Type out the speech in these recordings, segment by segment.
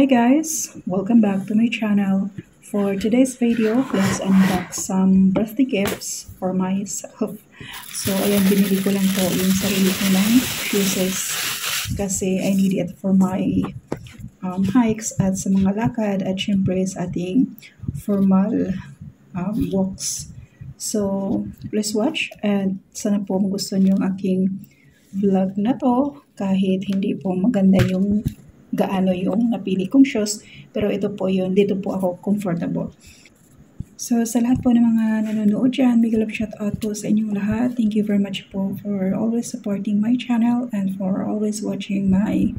guys, welcome back to my channel. For today's video, let's unbox some birthday gifts for myself. So ayan, binili ko lang po yung sarili ko ng shoes kasi I need it for my hikes at sa mga lakad at syempre sa ating formal walks. So please watch and sana po magustuhan yung aking vlog na to kahit hindi po maganda yung gaano yung napili kong shoes, pero ito po yun, dito po ako comfortable. So sa lahat po ng mga nanonood dyan, big love shout out po sa inyong lahat. Thank you very much po for always supporting my channel and for always watching my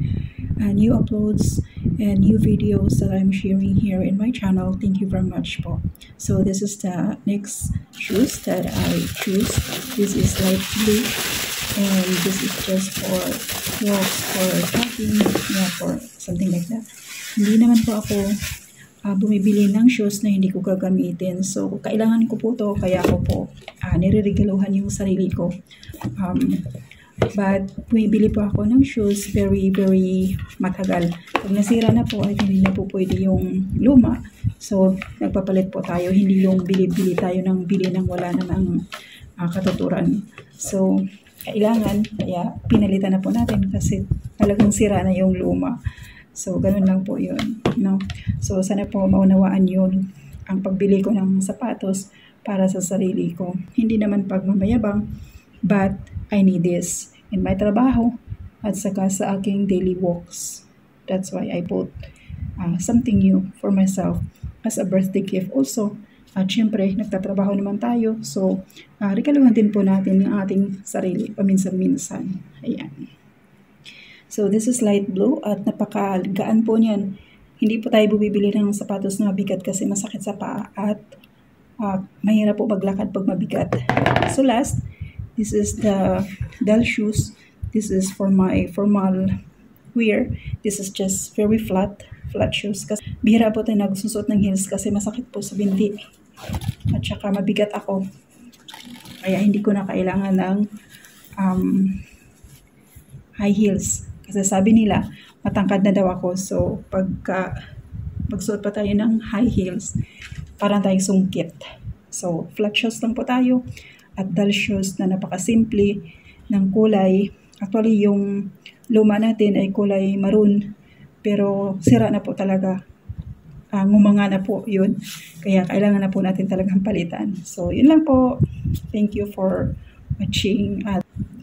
new uploads and new videos that I'm sharing here in my channel. Thank you very much po. So this is the next shoes that I choose. This is light blue. And this is just for walks, for jogging, yeah, for something like that. Hindi naman po ako bumibili ng shoes na hindi ko gagamitin. So, kailangan ko po to, kaya ako po nire-regaluhan yung sarili ko. But, bumibili po ako ng shoes very, very matagal. Pag nasira na po, ay hindi na po pwede yung luma. So, nagpapalit po tayo. Hindi yung bili-bili tayo ng bili ng wala namang katuturan. So, kailangan, kaya pinalitan na po natin kasi talagang sira na yung luma. So, ganun lang po yun. No? So, sana po maunawaan yun ang pagbili ko ng sapatos para sa sarili ko. Hindi naman pagmamayabang, but I need this in my trabaho at saka sa aking daily walks. That's why I bought something new for myself as a birthday gift also. At syempre, nagtatrabaho naman tayo. So, regaluhan din po natin ang ating sarili paminsan-minsan. Ayan. So, this is light blue at napakagaan po niyan. Hindi po tayo bumibili ng sapatos na mabigat kasi masakit sa paa at mahirap po maglakad pag mabigat. So, last, this is the Dell shoes. This is for my formal wear. This is just very flat shoes. Kasi bihira po tayo nagsusot ng heels kasi masakit po sa binti. At saka mabigat ako. Kaya hindi ko na kailangan ng high heels. Kasi sabi nila, matangkad na daw ako. So, pagsuot pa tayo ng high heels, parang tayong sungkit. So, flat shoes lang po tayo. At Dell shoes na napakasimple ng kulay. Actually, yung luma natin ay kulay maroon. Pero sira na po talaga. Ngumanga na po yun. Kaya kailangan na po natin talagang palitan. So, yun lang po. Thank you for watching.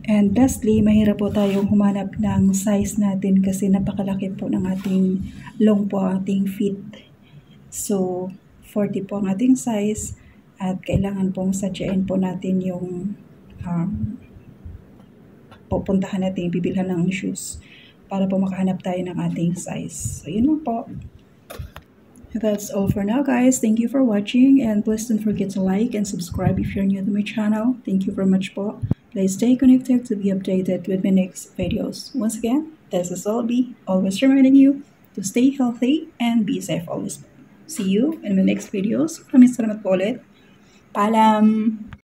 And lastly, mahirap po tayong humanap ng size natin kasi napakalaki po ng ating long po ang ating feet. So, 40 po ang ating size at kailangan pong sadyain po natin yung pupuntahan natin, bibilhan ng shoes para po makahanap tayo ng ating size. So, yun lang po. That's all for now, guys. Thank you for watching and please don't forget to like and subscribe if you're new to my channel. Thank you very much po. Please stay connected to be updated with my next videos. Once again, this is Olby, always reminding you to stay healthy and be safe always. See you in my next videos. Maraming salamat po ulit. Paalam!